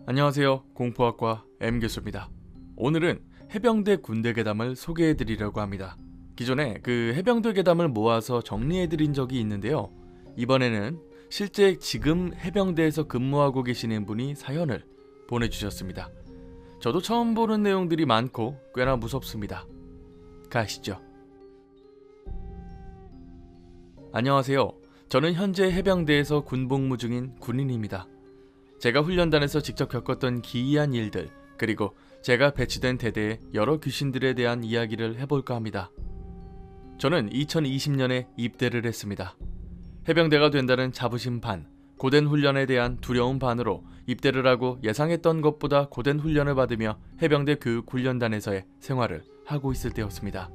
안녕하세요. 공포학과 M교수입니다. 오늘은 해병대 군대 괴담을 소개해드리려고 합니다. 기존에 그 해병대 괴담을 모아서 정리해드린 적이 있는데요. 이번에는 실제 지금 해병대에서 근무하고 계시는 분이 사연을 보내주셨습니다. 저도 처음 보는 내용들이 많고 꽤나 무섭습니다. 가시죠. 안녕하세요. 저는 현재 해병대에서 군복무 중인 군인입니다. 제가 훈련단에서 직접 겪었던 기이한 일들, 그리고 제가 배치된 대대의 여러 귀신들에 대한 이야기를 해볼까 합니다. 저는 2020년에 입대를 했습니다. 해병대가 된다는 자부심 반, 고된 훈련에 대한 두려움 반으로 입대를 하고 예상했던 것보다 고된 훈련을 받으며 해병대 교육훈련단에서의 생활을 하고 있을 때였습니다.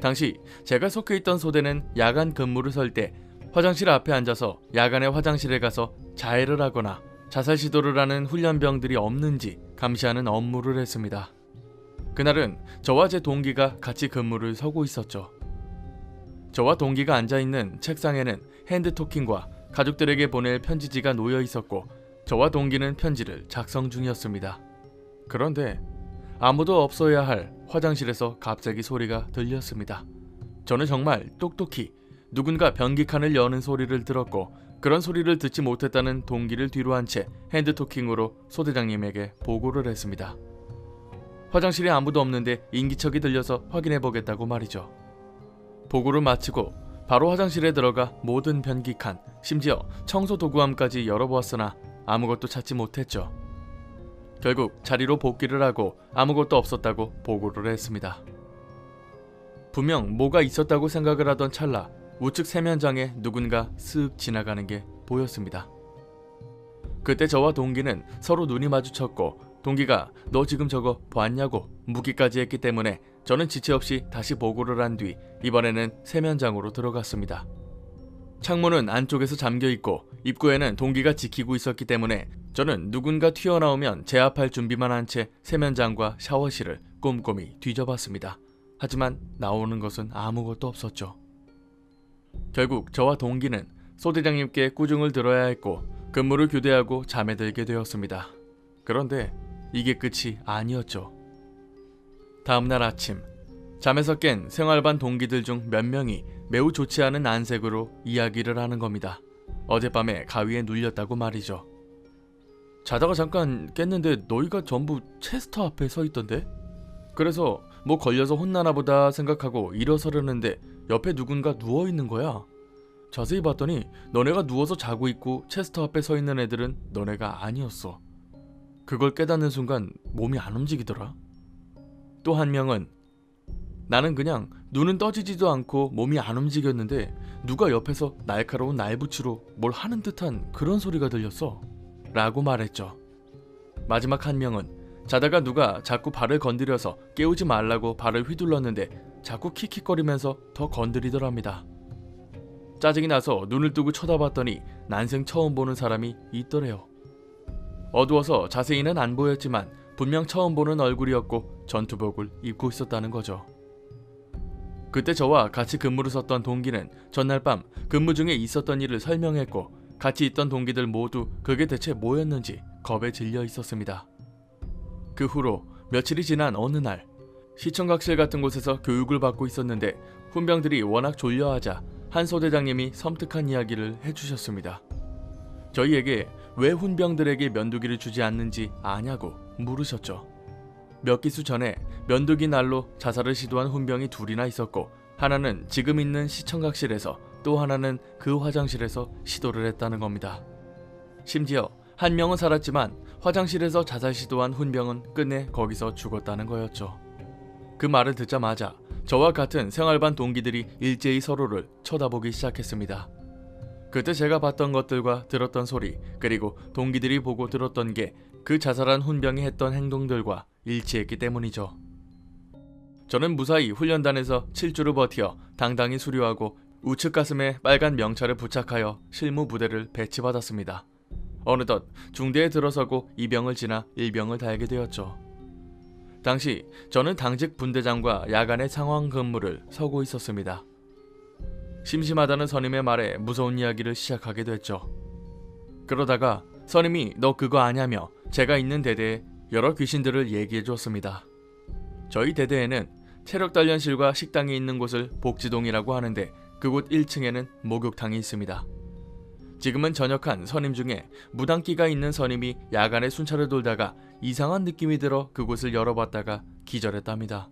당시 제가 속해 있던 소대는 야간 근무를 설 때 화장실 앞에 앉아서 야간에 화장실에 가서 자해를 하거나 자살 시도를 하는 훈련병들이 없는지 감시하는 업무를 했습니다. 그날은 저와 제 동기가 같이 근무를 서고 있었죠. 저와 동기가 앉아있는 책상에는 핸드토킹과 가족들에게 보낼 편지지가 놓여 있었고 저와 동기는 편지를 작성 중이었습니다. 그런데 아무도 없어야 할 화장실에서 갑자기 소리가 들렸습니다. 저는 정말 똑똑히 누군가 변기칸을 여는 소리를 들었고 그런 소리를 듣지 못했다는 동기를 뒤로 한 채 핸드토킹으로 소대장님에게 보고를 했습니다. 화장실에 아무도 없는데 인기척이 들려서 확인해보겠다고 말이죠. 보고를 마치고 바로 화장실에 들어가 모든 변기칸, 심지어 청소 도구함까지 열어보았으나 아무것도 찾지 못했죠. 결국 자리로 복귀를 하고 아무것도 없었다고 보고를 했습니다. 분명 뭐가 있었다고 생각을 하던 찰나 우측 세면장에 누군가 쓱 지나가는 게 보였습니다. 그때 저와 동기는 서로 눈이 마주쳤고 동기가 너 지금 저거 봤냐고 묻기까지 했기 때문에 저는 지체 없이 다시 보고를 한 뒤 이번에는 세면장으로 들어갔습니다. 창문은 안쪽에서 잠겨있고 입구에는 동기가 지키고 있었기 때문에 저는 누군가 튀어나오면 제압할 준비만 한 채 세면장과 샤워실을 꼼꼼히 뒤져봤습니다. 하지만 나오는 것은 아무것도 없었죠. 결국 저와 동기는 소대장님께 꾸중을 들어야 했고 근무를 교대하고 잠에 들게 되었습니다. 그런데 이게 끝이 아니었죠. 다음날 아침 잠에서 깬 생활반 동기들 중 몇 명이 매우 좋지 않은 안색으로 이야기를 하는 겁니다. 어젯밤에 가위에 눌렸다고 말이죠. 자다가 잠깐 깼는데 너희가 전부 체스터 앞에 서 있던데? 그래서 뭐 걸려서 혼나나 보다 생각하고 일어서려는데 옆에 누군가 누워있는 거야. 자세히 봤더니 너네가 누워서 자고 있고 체스터 앞에 서 있는 애들은 너네가 아니었어. 그걸 깨닫는 순간 몸이 안 움직이더라. 또 한 명은 나는 그냥 눈은 떠지지도 않고 몸이 안 움직였는데 누가 옆에서 날카로운 날붙이로 뭘 하는 듯한 그런 소리가 들렸어 라고 말했죠. 마지막 한 명은 자다가 누가 자꾸 발을 건드려서 깨우지 말라고 발을 휘둘렀는데 자꾸 킥킥거리면서 더 건드리더랍니다. 짜증이 나서 눈을 뜨고 쳐다봤더니 난생 처음 보는 사람이 있더래요. 어두워서 자세히는 안 보였지만 분명 처음 보는 얼굴이었고 전투복을 입고 있었다는 거죠. 그때 저와 같이 근무를 섰던 동기는 전날 밤 근무 중에 있었던 일을 설명했고 같이 있던 동기들 모두 그게 대체 뭐였는지 겁에 질려 있었습니다. 그 후로 며칠이 지난 어느 날 시청각실 같은 곳에서 교육을 받고 있었는데 훈병들이 워낙 졸려하자 한 소대장님이 섬뜩한 이야기를 해주셨습니다. 저희에게 왜 훈병들에게 면도기를 주지 않는지 아냐고 물으셨죠. 몇 기수 전에 면도기 날로 자살을 시도한 훈병이 둘이나 있었고 하나는 지금 있는 시청각실에서 또 하나는 그 화장실에서 시도를 했다는 겁니다. 심지어 한 명은 살았지만 화장실에서 자살 시도한 훈병은 끝내 거기서 죽었다는 거였죠. 그 말을 듣자마자 저와 같은 생활반 동기들이 일제히 서로를 쳐다보기 시작했습니다. 그때 제가 봤던 것들과 들었던 소리 그리고 동기들이 보고 들었던 게 그 자살한 훈병이 했던 행동들과 일치했기 때문이죠. 저는 무사히 훈련단에서 7주를 버티어 당당히 수료하고 우측 가슴에 빨간 명찰을 부착하여 실무 부대를 배치받았습니다. 어느덧 중대에 들어서고 2병을 지나 1병을 달게 되었죠. 당시 저는 당직 분대장과 야간의 상황 근무를 서고 있었습니다. 심심하다는 선임의 말에 무서운 이야기를 시작하게 됐죠. 그러다가 선임이 너 그거 아냐며 제가 있는 대대에 여러 귀신들을 얘기해 주었습니다. 저희 대대에는 체력단련실과 식당이 있는 곳을 복지동이라고 하는데 그곳 1층에는 목욕탕이 있습니다. 지금은 전역한 선임 중에 무당기가 있는 선임이 야간에 순찰을 돌다가 이상한 느낌이 들어 그곳을 열어봤다가 기절했답니다.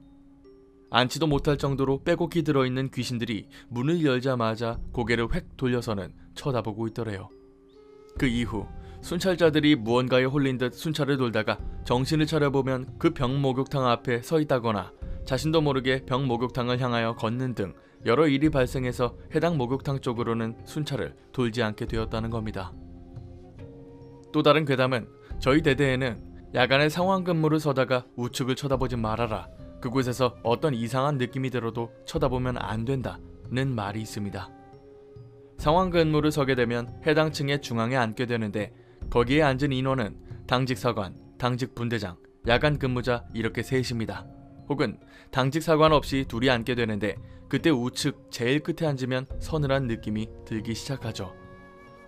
앉지도 못할 정도로 빼곡히 들어있는 귀신들이 문을 열자마자 고개를 획 돌려서는 쳐다보고 있더래요. 그 이후 순찰자들이 무언가에 홀린 듯 순찰을 돌다가 정신을 차려보면 그 병 목욕탕 앞에 서 있다거나 자신도 모르게 병 목욕탕을 향하여 걷는 등 여러 일이 발생해서 해당 목욕탕 쪽으로는 순찰을 돌지 않게 되었다는 겁니다. 또 다른 괴담은 저희 대대에는 야간에 상황 근무를 서다가 우측을 쳐다보지 말아라, 그곳에서 어떤 이상한 느낌이 들어도 쳐다보면 안 된다는 말이 있습니다. 상황 근무를 서게 되면 해당 층의 중앙에 앉게 되는데 거기에 앉은 인원은 당직 사관, 당직 분대장, 야간 근무자 이렇게 셋입니다. 혹은 당직 사관 없이 둘이 앉게 되는데 그때 우측 제일 끝에 앉으면 서늘한 느낌이 들기 시작하죠.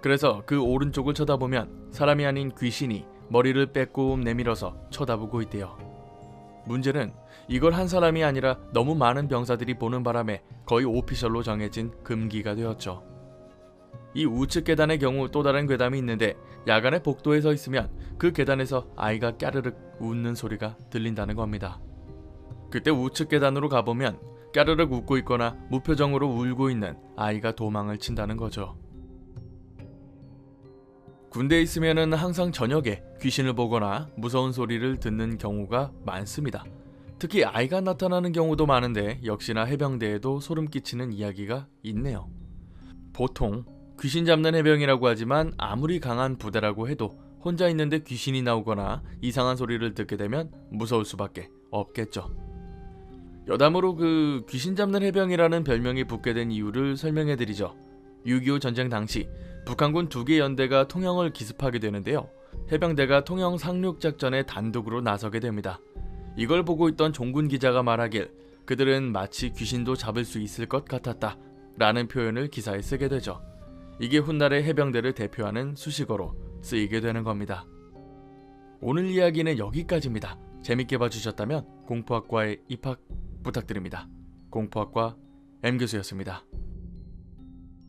그래서 그 오른쪽을 쳐다보면 사람이 아닌 귀신이 머리를 빼꼼 내밀어서 쳐다보고 있대요. 문제는 이걸 한 사람이 아니라 너무 많은 병사들이 보는 바람에 거의 오피셜로 정해진 금기가 되었죠. 이 우측 계단의 경우 또 다른 괴담이 있는데 야간에 복도에 서 있으면 그 계단에서 아이가 까르륵 웃는 소리가 들린다는 겁니다. 그때 우측 계단으로 가보면 까르륵 웃고 있거나 무표정으로 울고 있는 아이가 도망을 친다는 거죠. 군대에 있으면 항상 저녁에 귀신을 보거나 무서운 소리를 듣는 경우가 많습니다. 특히 아이가 나타나는 경우도 많은데 역시나 해병대에도 소름 끼치는 이야기가 있네요. 보통 귀신 잡는 해병이라고 하지만 아무리 강한 부대라고 해도 혼자 있는데 귀신이 나오거나 이상한 소리를 듣게 되면 무서울 수밖에 없겠죠. 여담으로 그 귀신 잡는 해병이라는 별명이 붙게 된 이유를 설명해드리죠. 6.25 전쟁 당시 북한군 2개 연대가 통영을 기습하게 되는데요. 해병대가 통영 상륙작전에 단독으로 나서게 됩니다. 이걸 보고 있던 종군 기자가 말하길 그들은 마치 귀신도 잡을 수 있을 것 같았다 라는 표현을 기사에 쓰게 되죠. 이게 훗날의 해병대를 대표하는 수식어로 쓰이게 되는 겁니다. 오늘 이야기는 여기까지입니다. 재밌게 봐주셨다면 공포학과에 입학 부탁드립니다. 공포학과 M교수였습니다.